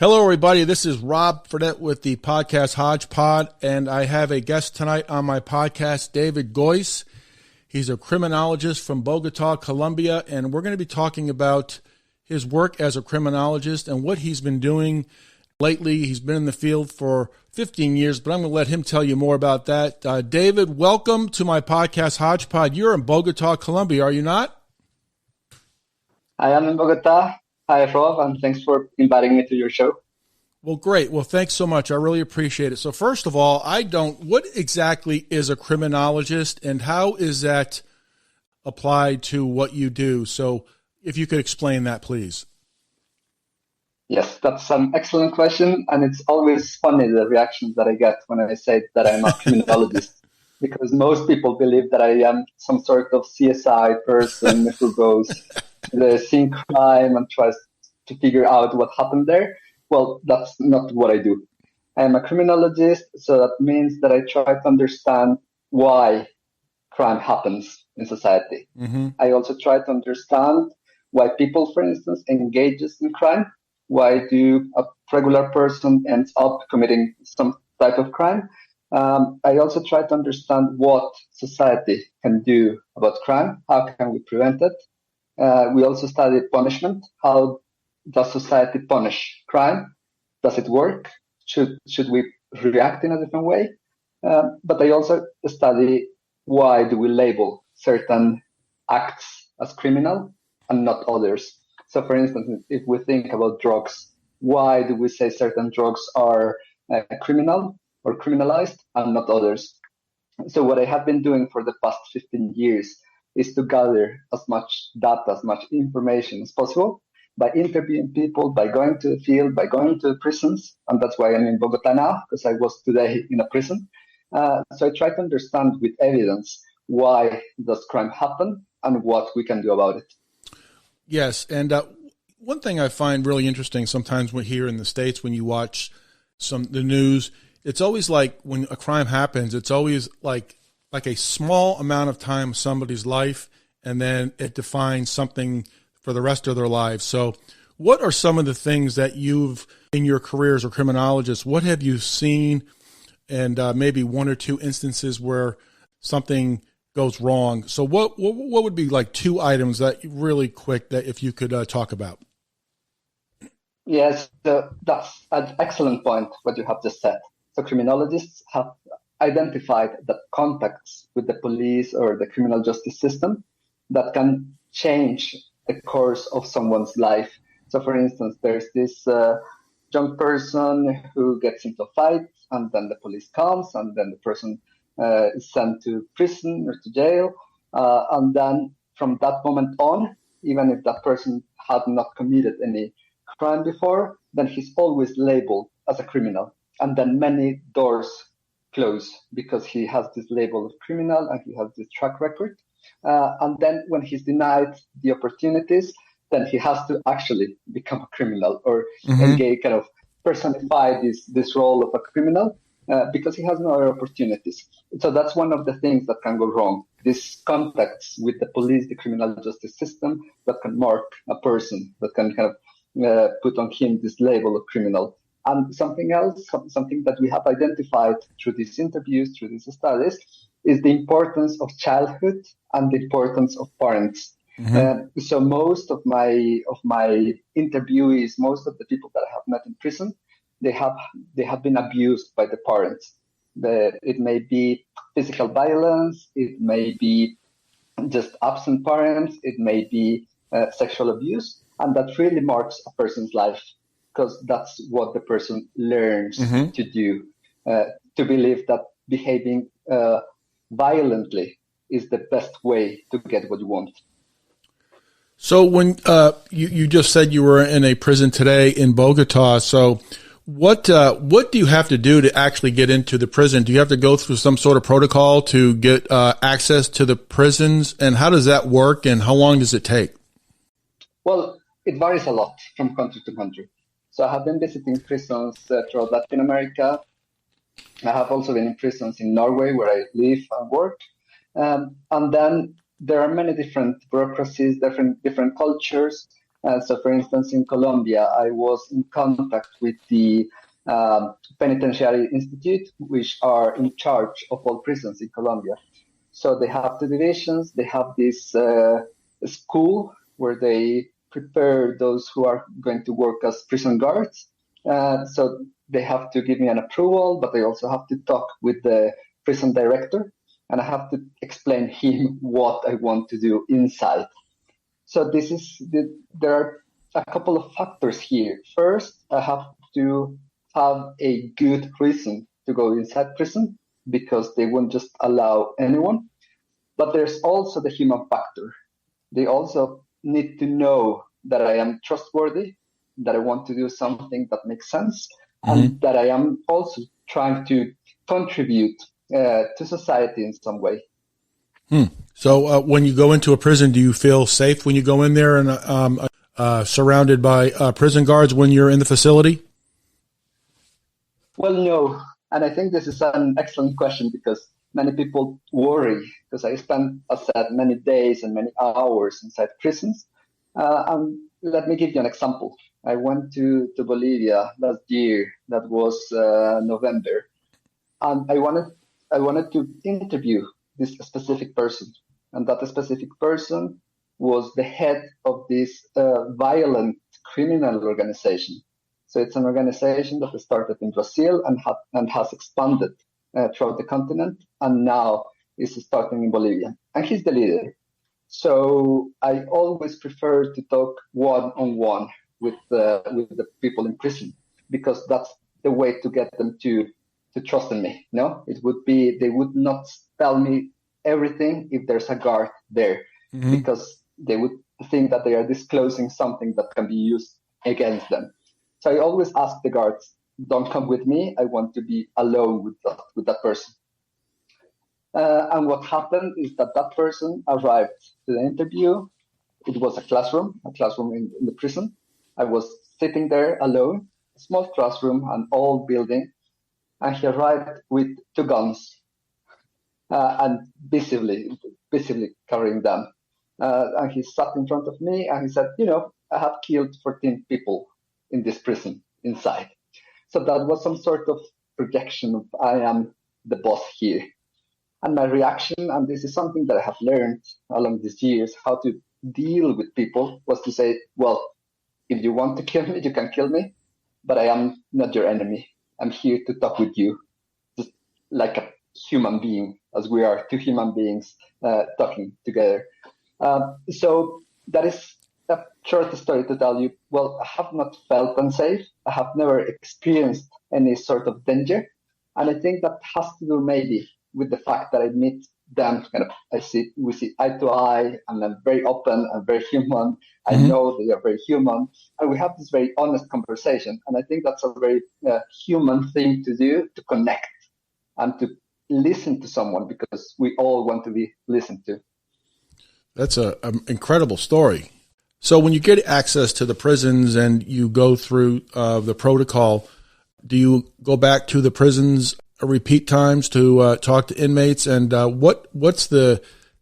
Hello, everybody. This is Rob Fredette with the podcast HODGEPOD, and I have a guest tonight on my podcast, David Goyes. He's a criminologist from Bogota, Colombia, and we're going to be talking about his work as a criminologist and what he's been doing lately. He's been in the field for 15 years, but I'm going to let him tell you more about that. David, welcome to my podcast, HODGEPOD. You're in Bogota, Colombia, are you not? I am in Bogota. Hi, Rob, and thanks for inviting me to your show. Well, great. Well, thanks so much. I really appreciate it. So first of all, what exactly is a criminologist and how is that applied to what you do? So if you could explain that, please. Yes, that's an excellent question. And it's always funny, the reactions that I get when I say that I'm a criminologist, because most people believe that I am some sort of CSI person who goes to the scene crime and tries to figure out what happened there. Well, that's not what I do. I'm a criminologist, so that means that I try to understand why crime happens in society. Mm-hmm. I also try to understand why people, for instance, engages in crime. Why do a regular person ends up committing some type of crime? I also try to understand what society can do about crime. How can we prevent it? We also study punishment. How does society punish crime? Does it work? Should we react in a different way? But I also study why do we label certain acts as criminal and not others. So, for instance, if we think about drugs, why do we say certain drugs are criminal or criminalized and not others? So what I have been doing for the past 15 years is to gather as much data, as much information as possible by interviewing people, by going to the field, by going to the prisons. And that's why I'm in Bogota now, because I was today in a prison. So I try to understand with evidence why does crime happen and what we can do about it. Yes. And one thing I find really interesting sometimes when here in the States, when you watch the news, it's always like when a crime happens, it's always like a small amount of time of somebody's life, and then it defines something for the rest of their lives. So what are some of the things that you've, in your career as a criminologist, what have you seen, and maybe one or two instances where something goes wrong? So what would be like two items that really quick that if you could talk about? Yes, that's an excellent point, what you have just said. So criminologists have identified that contacts with the police or the criminal justice system that can change the course of someone's life. So for instance, there's this young person who gets into a fight, and then the police comes, and then the person is sent to prison or to jail. And then from that moment on, even if that person had not committed any crime before, then he's always labeled as a criminal. And then many doors close because he has this label of criminal and he has this track record. And then when he's denied the opportunities, then he has to actually become a criminal or engage, kind of personify this role of a criminal because he has no other opportunities. So that's one of the things that can go wrong. These contacts with the police, the criminal justice system, that can mark a person, that can kind of put on him this label of criminal. And something else, something that we have identified through these interviews, through these studies, is the importance of childhood and the importance of parents. Mm-hmm. So most of my interviewees, most of the people that I have met in prison, they have been abused by the parents. It may be physical violence, it may be just absent parents, it may be sexual abuse, and that really marks a person's life, because that's what the person learns to do, to believe that behaving violently is the best way to get what you want. So when you just said you were in a prison today in Bogota, so what do you have to do to actually get into the prison? Do you have to go through some sort of protocol to get access to the prisons? And how does that work, and how long does it take? Well, it varies a lot from country to country. So I have been visiting prisons throughout Latin America. I have also been in prisons in Norway, where I live and work. And then there are many different bureaucracies, different cultures. So, for instance, in Colombia, I was in contact with the Penitentiary Institute, which are in charge of all prisons in Colombia. So they have the divisions, they have this school where they prepare those who are going to work as prison guards. So they have to give me an approval, but I also have to talk with the prison director, and I have to explain him what I want to do inside. So there are a couple of factors here. First, I have to have a good reason to go inside prison, because they won't just allow anyone. But there's also the human factor. They also need to know that I am trustworthy, that I want to do something that makes sense, and that I am also trying to contribute to society in some way. So when you go into a prison, do you feel safe when you go in there and surrounded by prison guards when you're in the facility? Well, no. And I think this is an excellent question, because many people worry, because I spent, as I said, many days and many hours inside prisons. And let me give you an example. I went to Bolivia last year. That was November. And I wanted to interview this specific person. And that specific person was the head of this violent criminal organization. So it's an organization that started in Brazil and has expanded throughout the continent, and now is starting in Bolivia. And he's the leader. So I always prefer to talk one-on-one with the people in prison, because that's the way to get them to trust in me. No, they would not tell me everything if there's a guard there, because they would think that they are disclosing something that can be used against them. So I always ask the guards, don't come with me. I want to be alone with that person. And what happened is that person arrived to the interview. It was a classroom in the prison. I was sitting there alone, a small classroom, an old building, and he arrived with 2 guns and visibly carrying them. And he sat in front of me and he said, I have killed 14 people in this prison inside. So that was some sort of projection of I am the boss here. And my reaction, and this is something that I have learned along these years, how to deal with people, was to say, well, if you want to kill me, you can kill me, but I am not your enemy. I'm here to talk with you, just like a human being, as we are 2 human beings talking together. So that is a short story to tell you. Well, I have not felt unsafe. I have never experienced any sort of danger. And I think that has to do maybe with the fact that I meet them, we see eye to eye, and I'm very open and very human. I know they are very human, and we have this very honest conversation. And I think that's a very human thing to do, to connect and to listen to someone, because we all want to be listened to. That's an incredible story. So when you get access to the prisons and you go through the protocol, do you go back to the prisons repeat times to talk to inmates? And what's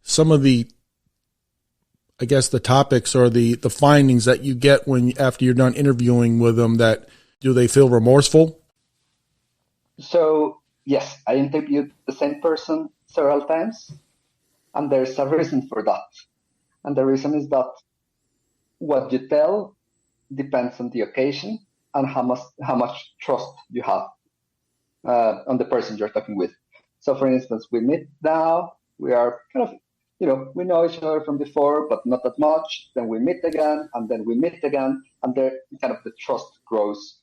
some of the, I guess, the topics or the findings that you get after you're done interviewing with them? That do they feel remorseful? So yes, I interviewed the same person several times, and there's a reason for that. And the reason is that what you tell depends on the occasion and how much trust you have on the person you're talking with. So, for instance, we meet now. We are kind of, we know each other from before, but not that much. Then we meet again, and then we meet again, and there kind of the trust grows.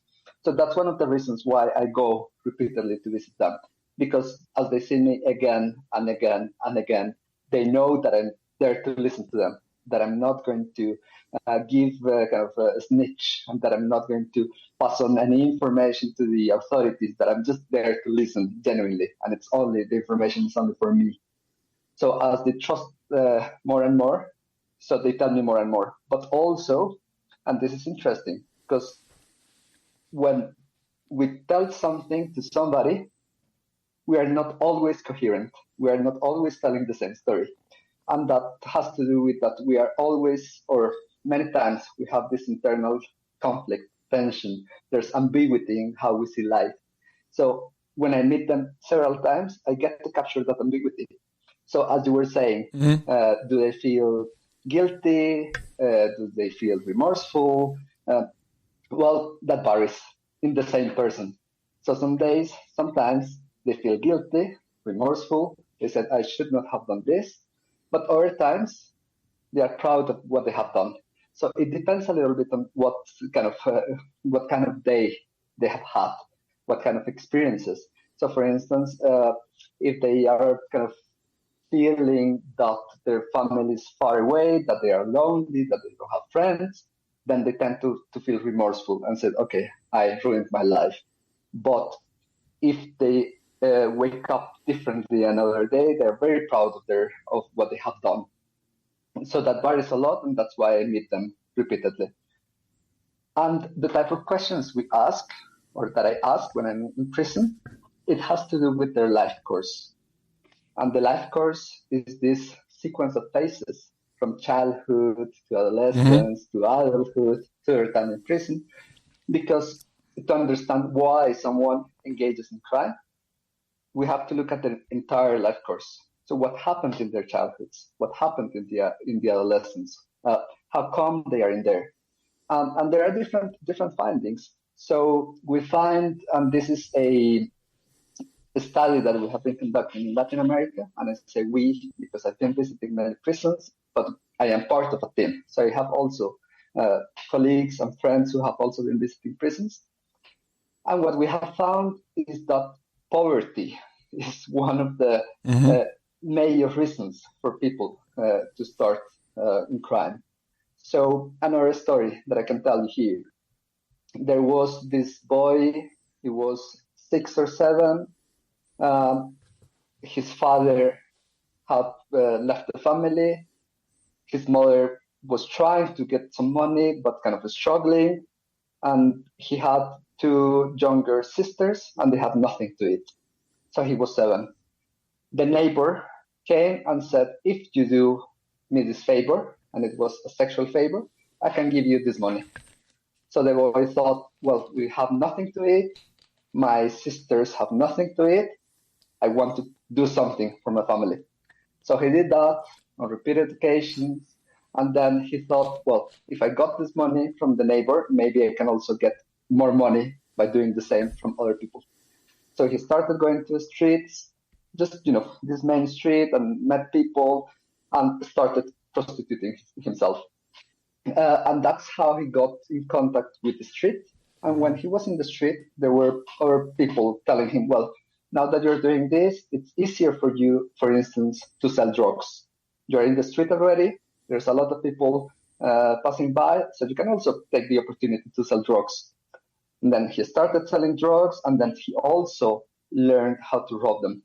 So that's one of the reasons why I go repeatedly to visit them, because as they see me again and again and again, they know that I'm there to listen to them, that I'm not going to give kind of a snitch, and that I'm not going to pass on any information to the authorities, that I'm just there to listen genuinely, and the information is only for me. So as they trust more and more, so they tell me more and more. But also, and this is interesting, because when we tell something to somebody, we are not always coherent. We are not always telling the same story. And that has to do with that we are always, or many times we have this internal conflict, tension. There's ambiguity in how we see life. So when I meet them several times, I get to capture that ambiguity. So as you were saying, do they feel guilty? Do they feel remorseful? Well, that varies in the same person. So sometimes they feel guilty, remorseful. They said, I should not have done this. But other times, they are proud of what they have done. So it depends a little bit on what kind of day they have had, what kind of experiences. So for instance, if they are kind of feeling that their family is far away, that they are lonely, that they don't have friends, then they tend to feel remorseful and say, okay, I ruined my life. But if they wake up differently another day, they're very proud of what they have done. So that varies a lot, and that's why I meet them repeatedly. And the type of questions we ask, or that I ask when I'm in prison, it has to do with their life course. And the life course is this sequence of phases from childhood to adolescence to adulthood to their time in prison, because to understand why someone engages in crime, we have to look at the entire life course. So what happened in their childhoods? What happened in the adolescence? How come they are in there? And there are different findings. So we find, and this is a study that we have been conducting in Latin America, and I say we because I've been visiting many prisons, but I am part of a team. So I have also colleagues and friends who have also been visiting prisons. And what we have found is that poverty is one of the major reasons for people to start in crime. So another story that I can tell you here. There was this boy, he was 6 or 7. His father had left the family. His mother was trying to get some money, but kind of struggling. And he had 2 younger sisters, and they had nothing to eat. So he was 7. The neighbor came and said, if you do me this favor, and it was a sexual favor, I can give you this money. So the boy thought, well, we have nothing to eat. My sisters have nothing to eat. I want to do something for my family. So he did that on repeated occasions. And then he thought, well, if I got this money from the neighbor, maybe I can also get more money by doing the same from other people. So he started going to the streets, just, this main street, and met people and started prostituting himself. And that's how he got in contact with the street. And when he was in the street, there were other people telling him, well, now that you're doing this, it's easier for you, for instance, to sell drugs. You're in the street already. There's a lot of people passing by, so you can also take the opportunity to sell drugs. And then he started selling drugs, and then he also learned how to rob them.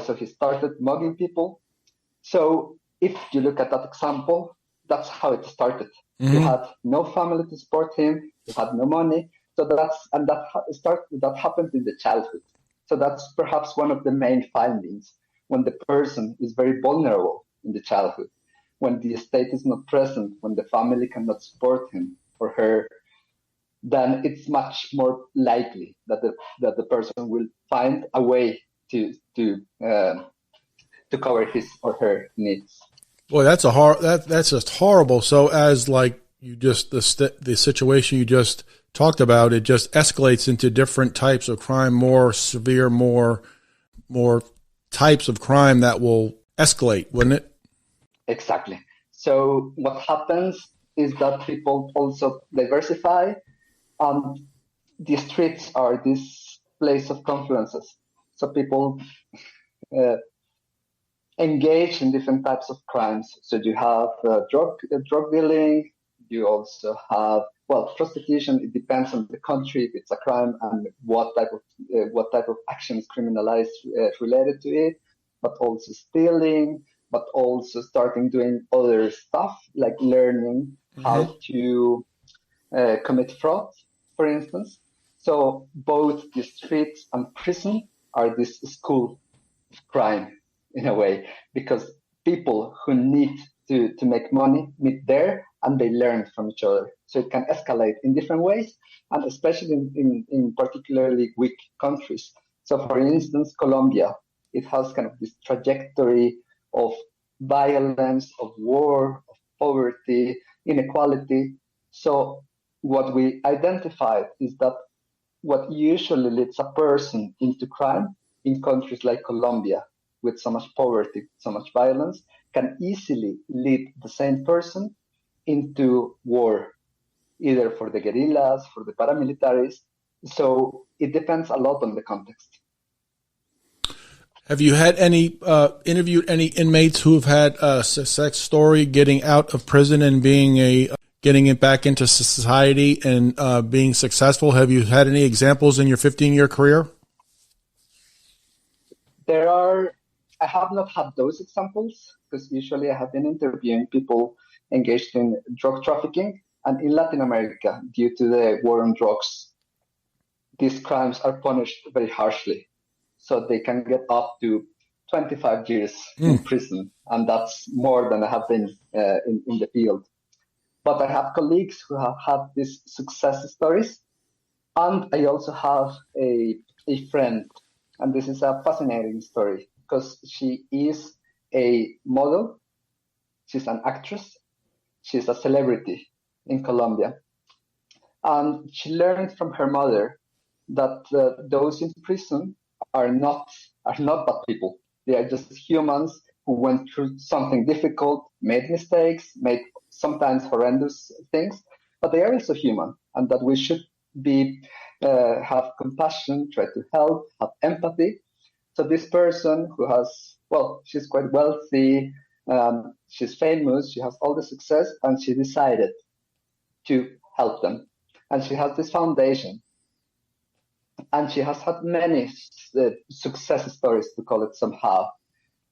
So he started mugging people. So if you look at that example, that's how it started. He had no family to support him. He had no money. So that happened in the childhood. So that's perhaps one of the main findings, when the person is very vulnerable in the childhood, when the state is not present, when the family cannot support him or her, then it's much more likely that the person will find a way to cover his or her needs. Boy, that's just horrible. So as like you just the situation you just talked about, it just escalates into different types of crime, more severe, more types of crime that will escalate, wouldn't it? Exactly. So what happens is that people also diversify, and the streets are this place of confluences. So people engage in different types of crimes. So you have drug dealing. You also have, well, prostitution. It depends on the country if it's a crime and what type of action is criminalized related to it. But also stealing. But also starting doing other stuff like learning how to commit fraud, for instance. So both the streets and prison are this school of crime in a way, because people who need to make money meet there, and they learn from each other. So it can escalate in different ways, and especially in particularly weak countries. So for instance, Colombia, it has kind of this trajectory of violence, of war, of poverty, inequality. So what we identified is that what usually leads a person into crime in countries like Colombia, with so much poverty, so much violence, can easily lead the same person into war, either for the guerrillas, for the paramilitaries. So it depends a lot on the context. Have you had any interviewed any inmates who have had a success story getting out of prison and getting it back into society and being successful? Have you had any examples in your 15-year career? I have not had those examples, because usually I have been interviewing people engaged in drug trafficking. And in Latin America, due to the war on drugs, these crimes are punished very harshly. So they can get up to 25 years in prison. And that's more than I have been in the field. But I have colleagues who have had these success stories. And I also have a friend, and this is a fascinating story, because she is a model, she's an actress, she's a celebrity in Colombia. And she learned from her mother that those in prison are not bad people. They are just humans who went through something difficult, made mistakes, made sometimes horrendous things, but they are also human, and that we should have compassion, try to help, have empathy. So this person who has, she's quite wealthy, she's famous, she has all the success, and she decided to help them. And she has this foundation. And she has had many success stories, to call it somehow,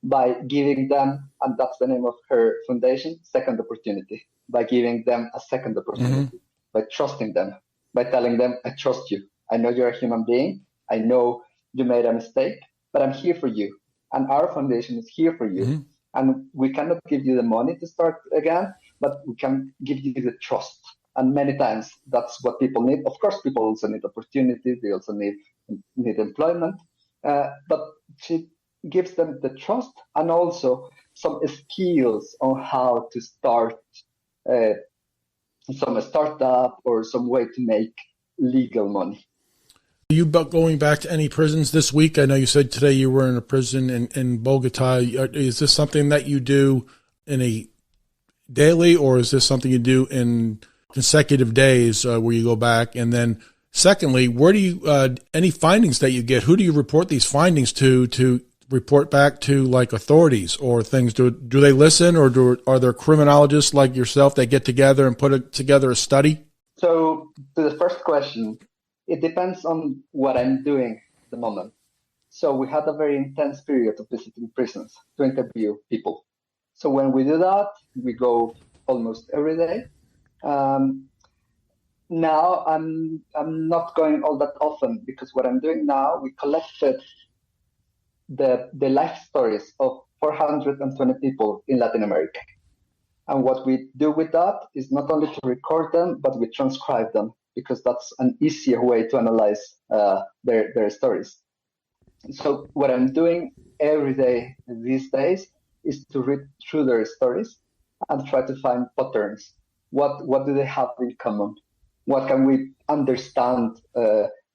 by giving them, and that's the name of her foundation, second opportunity, by giving them a second opportunity, by trusting them, by telling them, I trust you. I know you're a human being. I know you made a mistake, but I'm here for you. And our foundation is here for you. And we cannot give you the money to start again, but we can give you the trust. And many times that's what people need. Of course, people also need opportunities. They also need employment. But she gives them the trust and also some skills on how to start some startup or some way to make legal money. Are you going back to any prisons this week? I know you said today you were in a prison in Bogota. Is this something that you do in a daily, or is this something you do in consecutive days where you go back? And then secondly, where do you, any findings that you get, who do you report these findings to report back to, like authorities or things? Do they listen, or are there criminologists like yourself that get together and put together a study? So to the first question, it depends on what I'm doing at the moment. So we had a very intense period of visiting prisons to interview people. So when we do that, we go almost every day. Now I'm not going all that often, because what I'm doing now, we collected the life stories of 420 people in Latin America. And what we do with that is not only to record them, but we transcribe them, because that's an easier way to analyze their stories. So what I'm doing every day these days is to read through their stories and try to find patterns. What do they have in common? What can we understand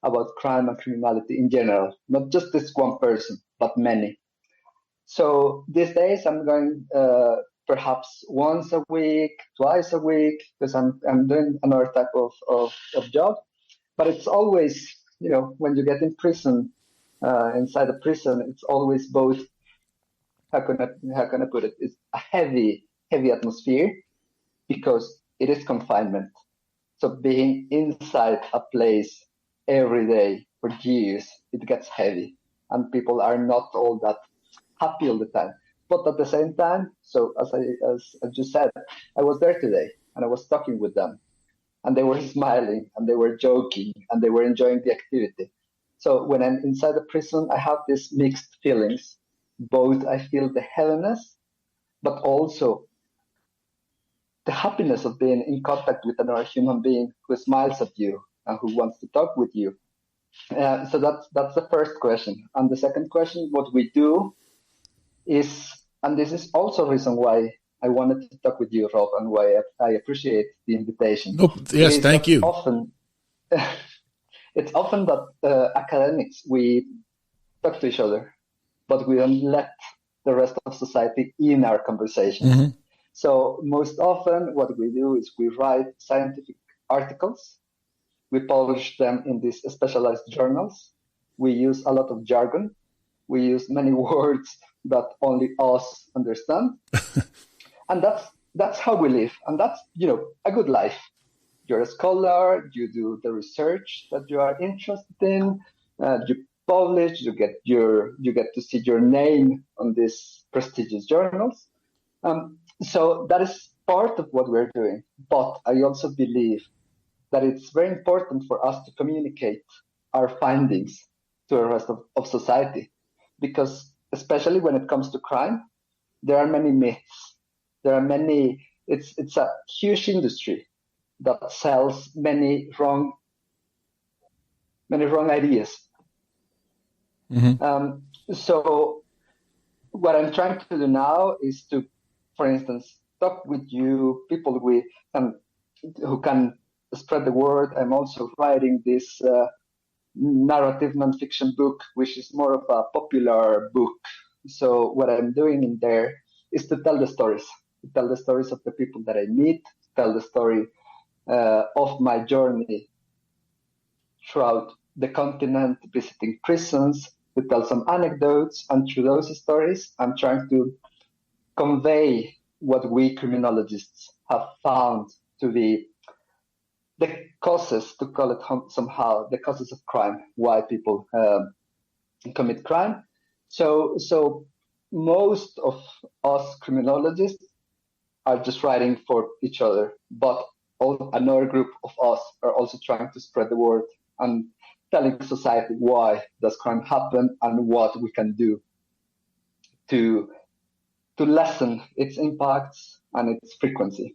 about crime and criminality in general? Not just this one person, but many. So these days I'm going perhaps once a week, twice a week, because I'm doing another type of job. But it's always, when you get in prison, inside a prison, it's always both, how can I put it? It's a heavy atmosphere, because it is confinement. So being inside a place every day for years, it gets heavy, and people are not all that happy all the time. But at the same time, so as I just said, I was there today and I was talking with them, and they were smiling and they were joking and they were enjoying the activity. So when I'm inside the prison, I have these mixed feelings. Both I feel the heaviness, but also the happiness of being in contact with another human being who smiles at you and who wants to talk with you. So that's the first question. And the second question, what we do is, and this is also a reason why I wanted to talk with you, Rob, and why I appreciate the invitation. Nope. Yes, thank you. Often, it's often that academics, we talk to each other, but we don't let the rest of society in our conversation. Mm-hmm. So most often what we do is we write scientific articles. We publish them in these specialized journals. We use a lot of jargon. We use many words that only us understand. And that's how we live. And that's, a good life. You're a scholar, you do the research that you are interested in, you publish, you get to see your name on these prestigious journals. So that is part of what we're doing. But I also believe that it's very important for us to communicate our findings to the rest of society, because especially when it comes to crime, there are many myths. It's a huge industry that sells many wrong ideas. Mm-hmm. So what I'm trying to do now is to, for instance, talk with you, people who can spread the word. I'm also writing this narrative nonfiction book, which is more of a popular book. So what I'm doing in there is to tell the stories of the people that I meet, tell the story of my journey throughout the continent, visiting prisons, to tell some anecdotes. And through those stories, I'm trying to convey what we criminologists have found to be the causes, to call it somehow, the causes of crime, why people commit crime. So most of us criminologists are just writing for each other, but another group of us are also trying to spread the word and telling society why does crime happen and what we can do to lessen its impacts and its frequency.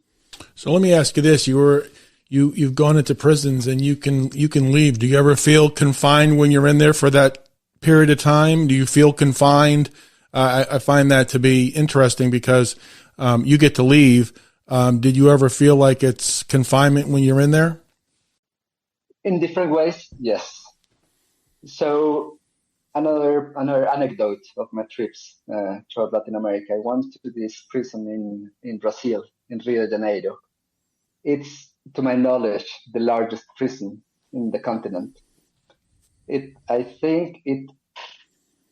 So let me ask you this: you've gone into prisons and you can leave. Do you ever feel confined when you're in there for that period of time? Do you feel confined? I find that to be interesting because you get to leave. Did you ever feel like it's confinement when you're in there? In different ways, yes. So another anecdote of my trips throughout Latin America. I went to this prison in Brazil, in Rio de Janeiro. It's, to my knowledge, the largest prison in the continent. I think it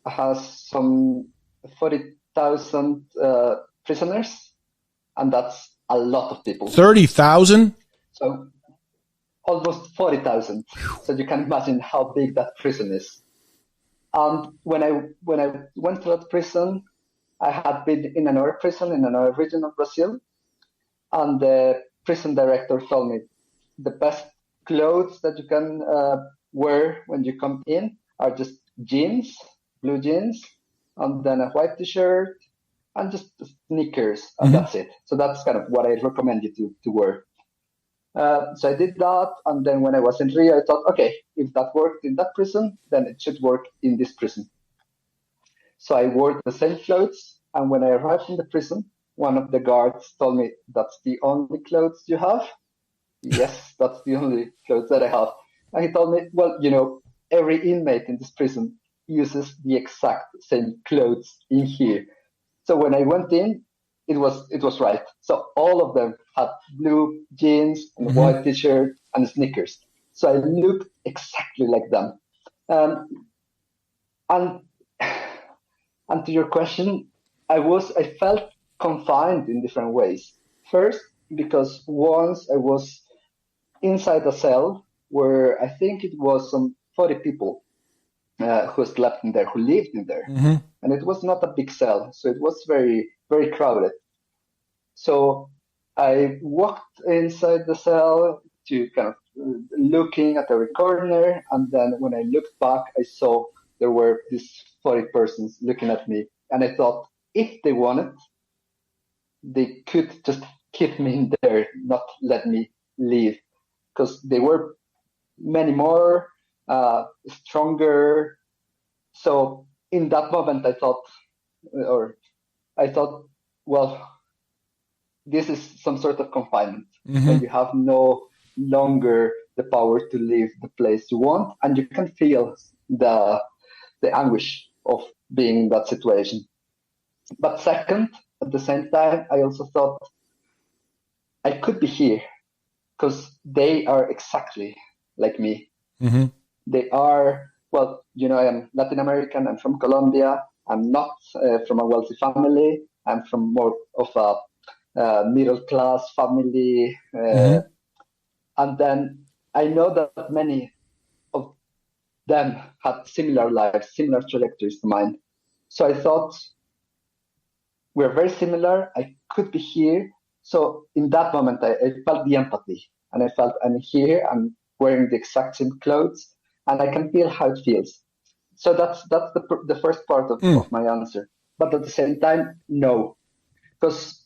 has some 40,000 prisoners, and that's a lot of people. 30,000? So almost 40,000. So you can imagine how big that prison is. And when I went to that prison, I had been in another prison in another region of Brazil, and the prison director told me the best clothes that you can wear when you come in are just jeans, blue jeans, and then a white t-shirt, and just sneakers, and that's it. So that's kind of what I recommend you to wear. So I did that, and then when I was in Rio, I thought, okay, if that worked in that prison, then it should work in this prison. So I wore the same clothes, and when I arrived in the prison, one of the guards told me, "That's the only clothes you have?" Yes, that's the only clothes that I have. And he told me, well, every inmate in this prison uses the exact same clothes in here. So when I went in, it was right. So all of them had blue jeans and white t-shirt and sneakers. So I looked exactly like them. And to your question, I felt confined in different ways. First, because once I was inside a cell where I think it was some 40 people who slept in there, who lived in there. And it was not a big cell, so it was very, very crowded. So I walked inside the cell to kind of looking at every corner, and then when I looked back, I saw there were these 40 persons looking at me, and I thought if they wanted, they could just keep me in there, not let me leave, because they were many more, stronger. So in that moment, I thought, well, this is some sort of confinement when you have no longer the power to leave the place you want, and you can feel the anguish of being in that situation. But second, at the same time, I also thought I could be here because they are exactly like me. They are, well, I am Latin American. I'm from Colombia. I'm not from a wealthy family. I'm from more of a middle class family. And then I know that many of them had similar lives, similar trajectories to mine. So I thought, we're very similar. I could be here. So in that moment, I felt the empathy, and I felt I'm here. I'm wearing the exact same clothes, and I can feel how it feels. So that's the first part of my answer. But at the same time, no, because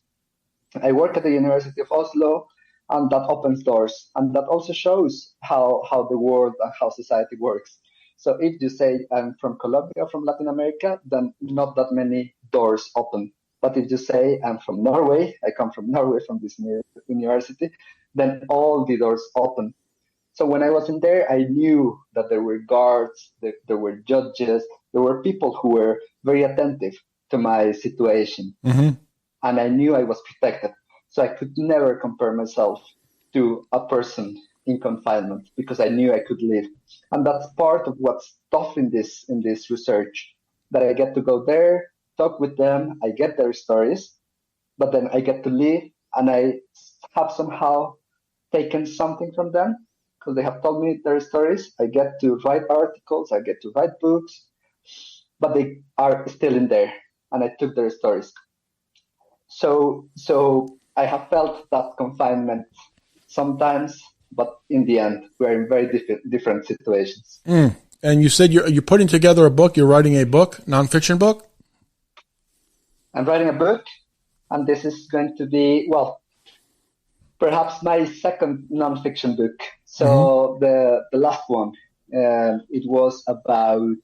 I work at the University of Oslo, and that opens doors, and that also shows how the world and how society works. So if you say I'm from Colombia, from Latin America, then not that many doors open. But if you say I'm from Norway, I come from Norway, from this university, then all the doors open. So when I was in there, I knew that there were guards, there were judges, there were people who were very attentive to my situation. And I knew I was protected. So I could never compare myself to a person in confinement because I knew I could live. And that's part of what's tough in this research, that I get to go there, talk with them, I get their stories, but then I get to leave and I have somehow taken something from them because they have told me their stories. I get to write articles, I get to write books, but they are still in there and I took their stories. So I have felt that confinement sometimes, but in the end, we're in very different situations. And you said you're putting together a book. You're writing a book, nonfiction book? I'm writing a book, and this is going to be, well, perhaps my second nonfiction book. So the last one, it was about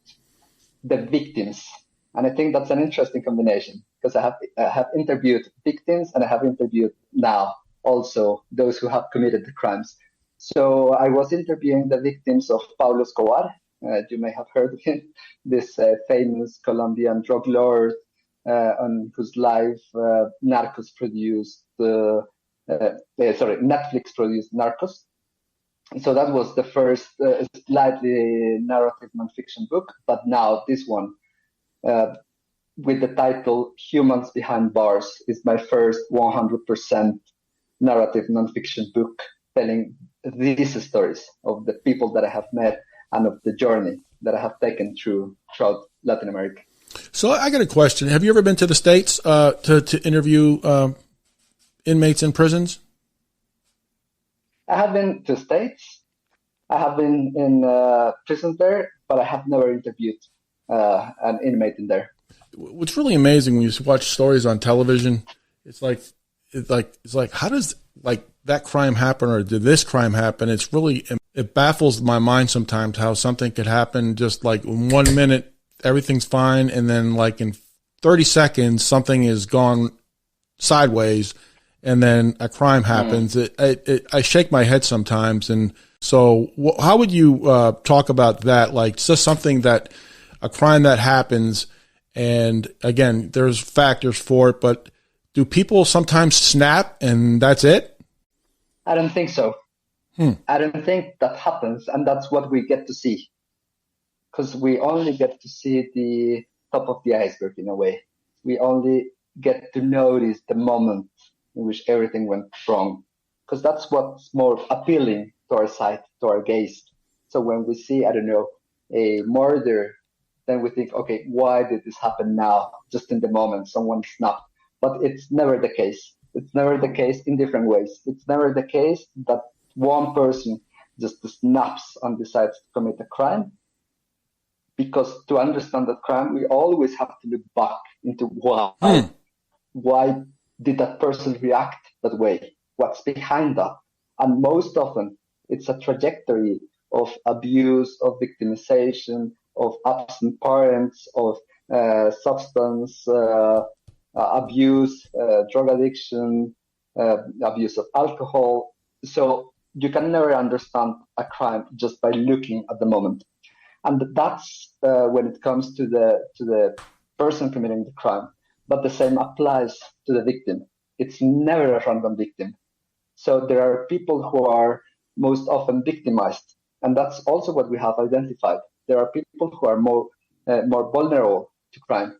the victims. And I think that's an interesting combination because I have interviewed victims and I have interviewed now also those who have committed the crimes. So I was interviewing the victims of Pablo Escobar. You may have heard of him, this famous Colombian drug lord on whose life Netflix produced Narcos. So that was the first slightly narrative nonfiction book, but now this one, with the title Humans Behind Bars, is my first 100% narrative nonfiction book telling these stories of the people that I have met and of the journey that I have taken throughout Latin America. So I got a question. Have you ever been to the States to interview inmates in prisons? I have been to the States. I have been in prisons there, but I have never interviewed an inmate in there. What's really amazing when you watch stories on television, it's like how does that crime happen, or did this crime happen? It baffles my mind sometimes how something could happen just like in 1 minute everything's fine, and then like in 30 seconds something is gone sideways, and then a crime happens. I shake my head sometimes. And so how would you talk about that? Like just something that a crime that happens, and again, there's factors for it, but do people sometimes snap and that's it? I don't think so. I don't think that happens, and that's what we get to see. Because we only get to see the top of the iceberg in a way. We only get to notice the moment in which everything went wrong. Because that's what's more appealing to our sight, to our gaze. So when we see, I don't know, a murder, then we think, okay, why did this happen now? Just in the moment, someone snapped. But it's never the case. It's never the case in different ways. It's never the case that one person just snaps and decides to commit a crime. Because to understand that crime, we always have to look back into why. Why did that person react that way? What's behind that? And most often, it's a trajectory of abuse, of victimization, of absent parents, of substance abuse, drug addiction, abuse of alcohol. So you can never understand a crime just by looking at the moment. And that's when it comes to the person committing the crime. But the same applies to the victim. It's never a random victim. So there are people who are most often victimized. And that's also what we have identified. There are people who are more vulnerable to crime.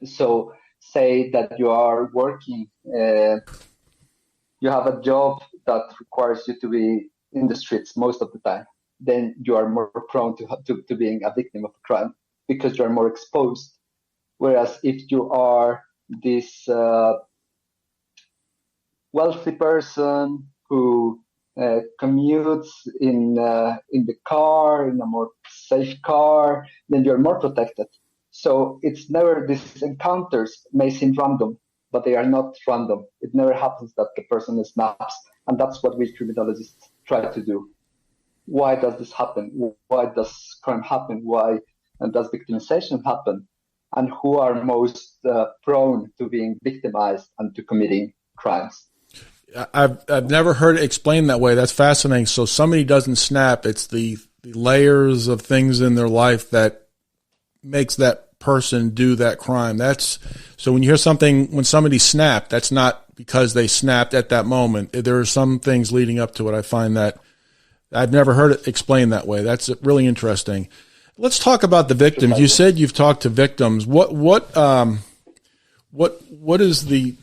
So say that you are working, you have a job that requires you to be in the streets most of the time, then you are more prone to being a victim of a crime because you are more exposed. Whereas if you are this wealthy person who commutes in the car, in a more safe car, then you're more protected. So it's never, these encounters may seem random, but they are not random. It never happens that the person snaps. And that's what we criminologists try to do. Why does this happen? Why does crime happen? Why does victimization happen? And who are most prone to being victimized and to committing crimes? I've never heard it explained that way. That's fascinating. So somebody doesn't snap. It's the layers of things in their life that makes that person do that crime. That's so when you hear something, when somebody snapped, that's not because they snapped at that moment. There are some things leading up to it. I find that I've never heard it explained that way. That's really interesting. Let's talk about the victims. You said you've talked to victims. What is the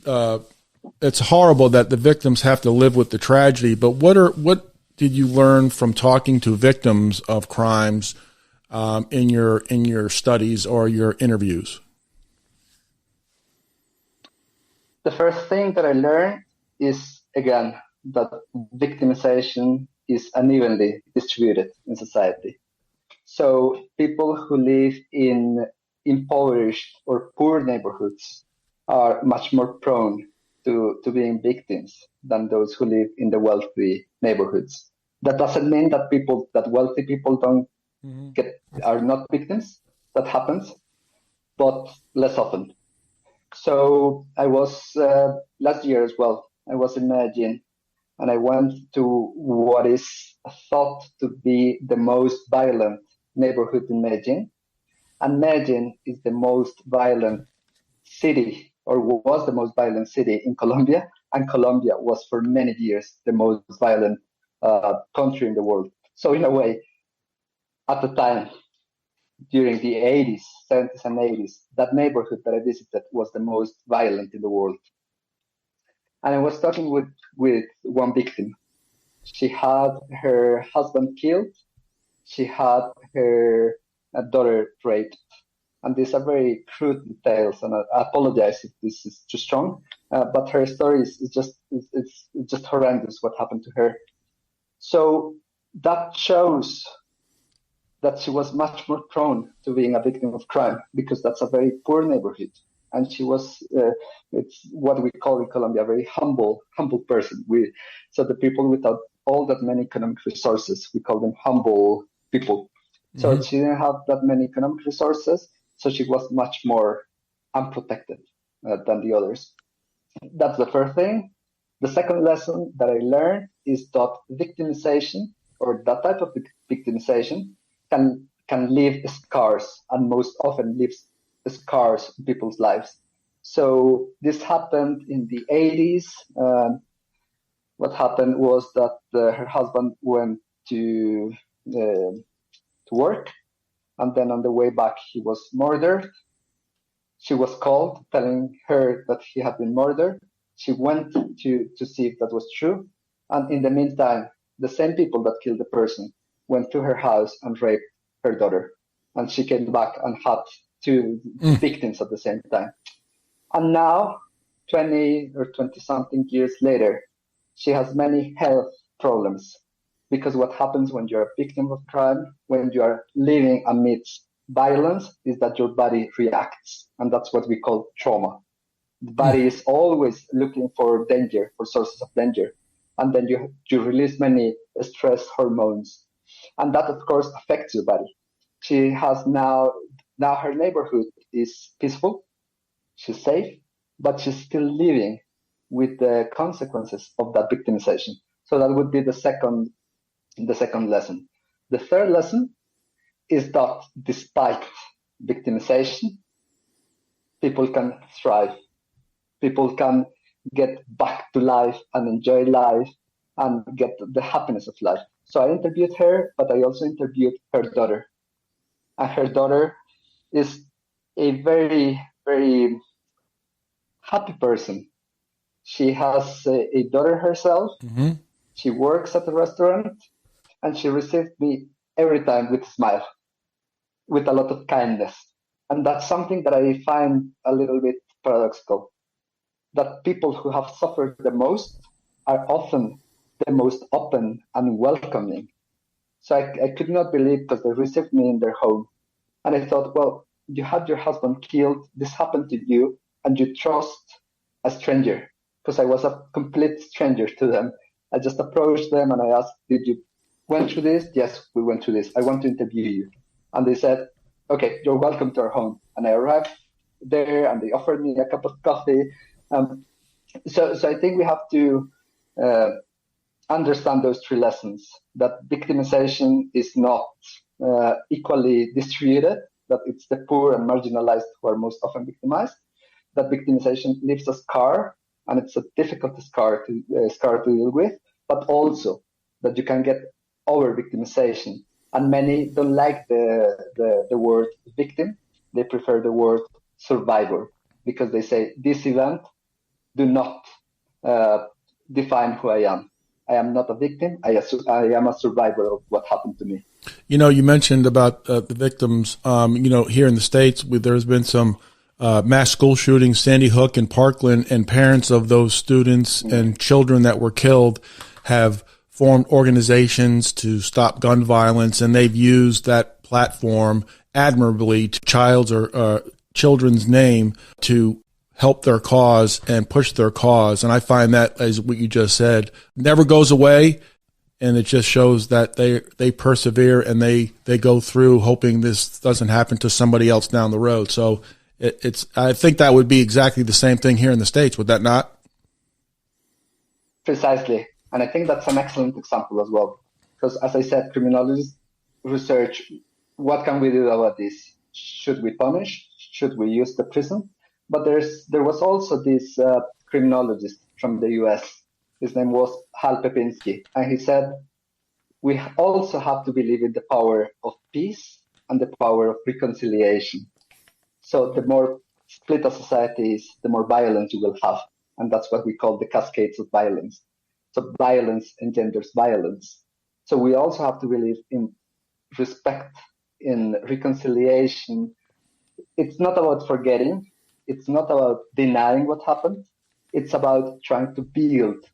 it's horrible that the victims have to live with the tragedy, but what did you learn from talking to victims of crimes in your studies or your interviews? The first thing that I learned is, again, that victimization is unevenly distributed in society. So people who live in impoverished or poor neighborhoods are much more prone to being victims than those who live in the wealthy neighborhoods. That doesn't mean that wealthy people don't are not victims. That happens, but less often. So I was last year as well. I was in Medellin, and I went to what is thought to be the most violent neighborhood in Medellin. And Medellin is the most violent city, or was the most violent city in Colombia. And Colombia was for many years the most violent country in the world. So in a way, at the time, during the 80s, 70s and 80s, that neighborhood that I visited was the most violent in the world. And I was talking with one victim. She had her husband killed. She had her daughter raped. And these are very crude details, and I apologize if this is too strong, but her story is just horrendous what happened to her. So that shows that she was much more prone to being a victim of crime because that's a very poor neighborhood. And she was, it's what we call in Colombia, a very humble person. So the people without all that many economic resources, we call them humble people. So she didn't have that many economic resources, so she was much more unprotected than the others. That's the first thing. The second lesson that I learned is that victimization, or that type of victimization, can leave scars, and most often leaves scars in people's lives. So this happened in the 80s. What happened was that her husband went to work, and then on the way back he was murdered. She was called telling her that he had been murdered. She went to see if that was true, and in the meantime, the same people that killed the person went to her house and raped her daughter, and she came back and had two victims at the same time. And now, 20 or 20-something years later, she has many health problems. Because what happens when you're a victim of crime, when you are living amidst violence, is that your body reacts. And that's what we call trauma. The body is always looking for danger, for sources of danger. And then you release many stress hormones. And that, of course, affects your body. She has now her neighborhood is peaceful. She's safe, but she's still living with the consequences of that victimization. So that would be the second lesson. The third lesson is that despite victimization, people can thrive. People can get back to life and enjoy life and get the happiness of life. So I interviewed her, but I also interviewed her daughter. And her daughter is a very, very happy person. She has a daughter herself. Mm-hmm. She works at a restaurant, and she received me every time with a smile, with a lot of kindness. And that's something that I find a little bit paradoxical, that people who have suffered the most are often the most open and welcoming. So I could not believe, because they received me in their home. And I thought, well, you had your husband killed, this happened to you, and you trust a stranger, because I was a complete stranger to them. I just approached them and I asked, did you went through this? Yes, we went through this. I want to interview you. And they said, okay, you're welcome to our home. And I arrived there and they offered me a cup of coffee. So I think we have to understand those three lessons, that victimization is not equally distributed, that it's the poor and marginalized who are most often victimized, that victimization leaves a scar, and it's a difficult scar to deal with, but also that you can get over victimization. And many don't like the word victim. They prefer the word survivor, because they say this event do not define who I am. I am not a victim. I am a survivor of what happened to me. You know, you mentioned about the victims. Here in the States, there's been some mass school shootings, Sandy Hook and Parkland, and parents of those students and children that were killed have formed organizations to stop gun violence, and they've used that platform admirably to children's name to help their cause and push their cause. And I find that, as what you just said, never goes away. And it just shows that they persevere and they go through, hoping this doesn't happen to somebody else down the road. So I think that would be exactly the same thing here in the States. Would that not? Precisely. And I think that's an excellent example as well. Because as I said, criminologists research, what can we do about this? Should we punish? Should we use the prison? But there was also this criminologist from the US. His name was Hal Pepinski. And he said, we also have to believe in the power of peace and the power of reconciliation. So the more split a society is, the more violence you will have. And that's what we call the cascades of violence. So violence engenders violence. So we also have to believe in respect, in reconciliation. It's not about forgetting. It's not about denying what happened. It's about trying to build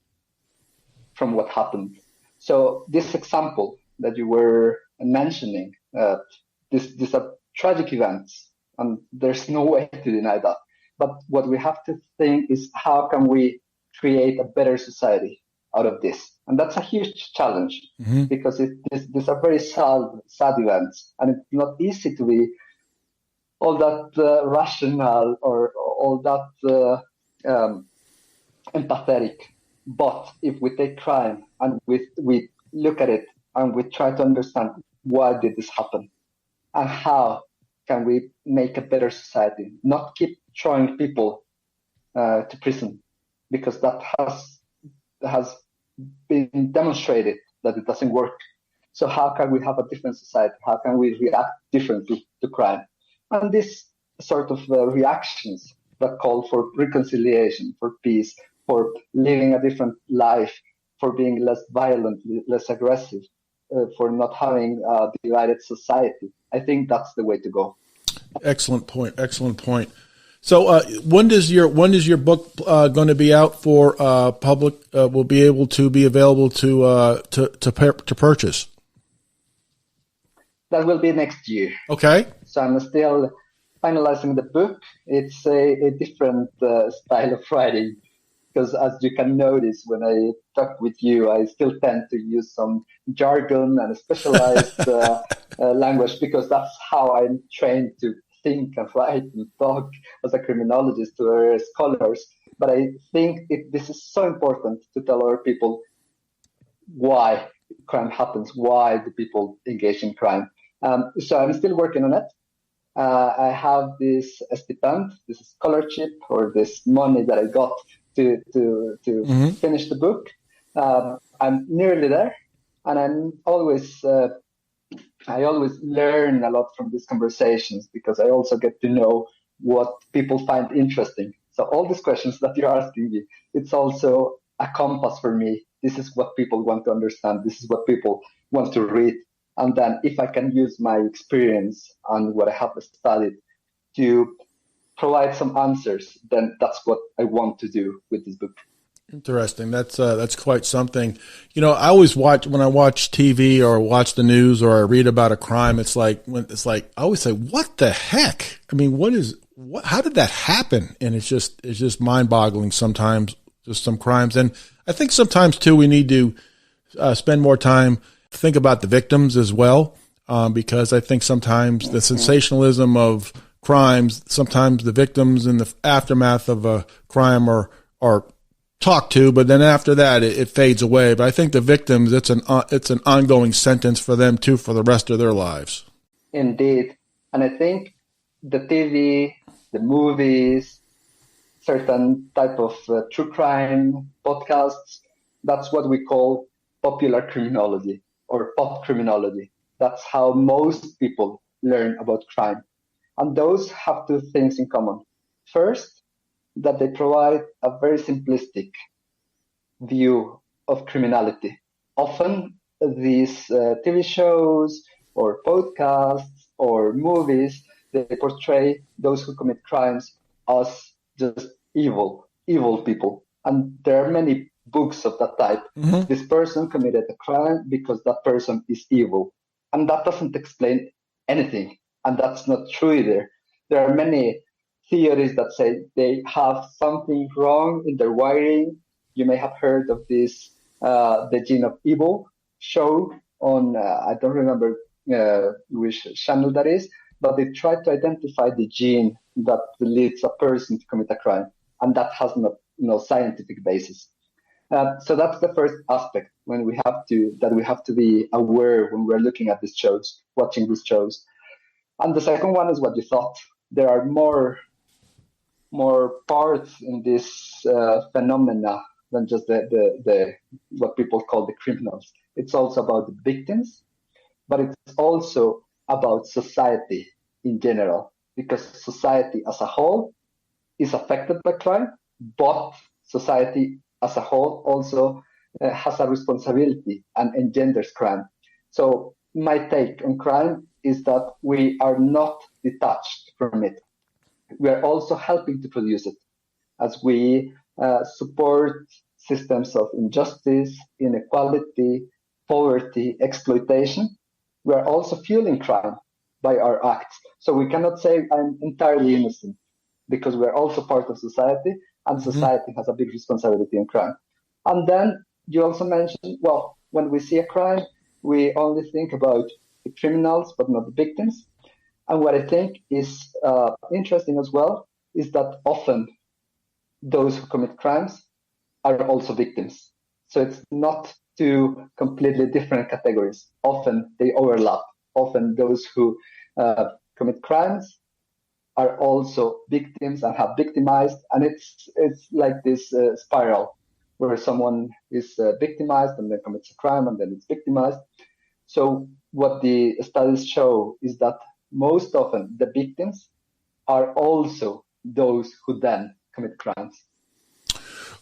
from what happened. So this example that you were mentioning, these are tragic events, and there's no way to deny that. But what we have to think is, how can we create a better society out of this? And that's a huge challenge, because these are very sad events, and it's not easy to be all that rational or all that empathetic. But if we take crime and we look at it and we try to understand, why did this happen and how can we make a better society, not keep throwing people to prison, because that has been demonstrated that it doesn't work. So how can we have a different society? How can we react differently to crime? And this sort of reactions that call for reconciliation, for peace, for living a different life, for being less violent, less aggressive, for not having a divided society. I think that's the way to go. Excellent point. Excellent point. So when is your book going to be out for public? Will be able to be available to purchase? That will be next year. Okay. So I'm still finalizing the book, it's a different style of writing. Because as you can notice, when I talk with you, I still tend to use some jargon and specialized language because that's how I'm trained to think and write and talk as a criminologist to scholars. But I think this is so important to tell our people why crime happens, why do people engage in crime. So I'm still working on it. I have this stipend, this scholarship, or this money that I got to finish the book. I'm nearly there, and I always learn a lot from these conversations because I also get to know what people find interesting. So all these questions that you're asking me, it's also a compass for me. This is what people want to understand. This is what people want to read. And then if I can use my experience and what I have studied to provide some answers, then that's what I want to do with this book. Interesting. That's quite something. You know, I always when I watch TV or watch the news or I read about a crime, it's like I always say, what the heck? I mean, how did that happen? And it's just mind boggling sometimes, just some crimes. And I think sometimes too, we need to spend more time think about the victims as well. Because I think sometimes the sensationalism of crimes, sometimes the victims in the aftermath of a crime are talked to, but then after that it fades away. But I think the victims, it's an ongoing sentence for them too for the rest of their lives. Indeed. And I think the TV, the movies, certain type of true crime podcasts, that's what we call popular criminology or pop criminology. That's how most people learn about crime. And those have two things in common. First, that they provide a very simplistic view of criminality. Often these TV shows or podcasts or movies, they portray those who commit crimes as just evil people. And there are many books of that type. Mm-hmm. This person committed a crime because that person is evil. And that doesn't explain anything. And that's not true either. There are many theories that say they have something wrong in their wiring. You may have heard of this, the Gene of Evil show on, I don't remember which channel that is, but they try to identify the gene that leads a person to commit a crime. And that has no scientific basis. So that's the first aspect we have to be aware when we're looking at these shows, watching these shows. And the second one is what you thought. There are more parts in this phenomena than just the what people call the criminals. It's also about the victims, but it's also about society in general, because society as a whole is affected by crime, but society as a whole also has a responsibility and engenders crime. So my take on crime is that we are not detached from it. We are also helping to produce it as we support systems of injustice, inequality, poverty, exploitation. We are also fueling crime by our acts. So we cannot say I'm entirely innocent, because we're also part of society, and society has a big responsibility in crime. And then you also mentioned, well, when we see a crime, we only think about the criminals, but not the victims. And what I think is interesting as well is that often those who commit crimes are also victims. So it's not two completely different categories. Often they overlap. Often those who commit crimes are also victims and have victimized. And it's like this spiral where someone is victimized and then commits a crime and then it's victimized. So what the studies show is that most often the victims are also those who then commit crimes.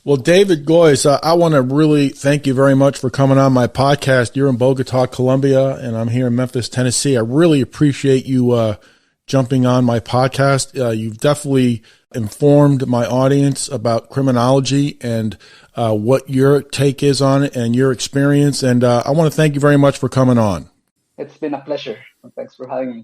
Well, David Goyes, I want to really thank you very much for coming on my podcast. You're in Bogota, Colombia, and I'm here in Memphis, Tennessee. I really appreciate you jumping on my podcast. You've definitely informed my audience about criminology and what your take is on it and your experience. And I want to thank you very much for coming on. It's been a pleasure. Thanks for having me.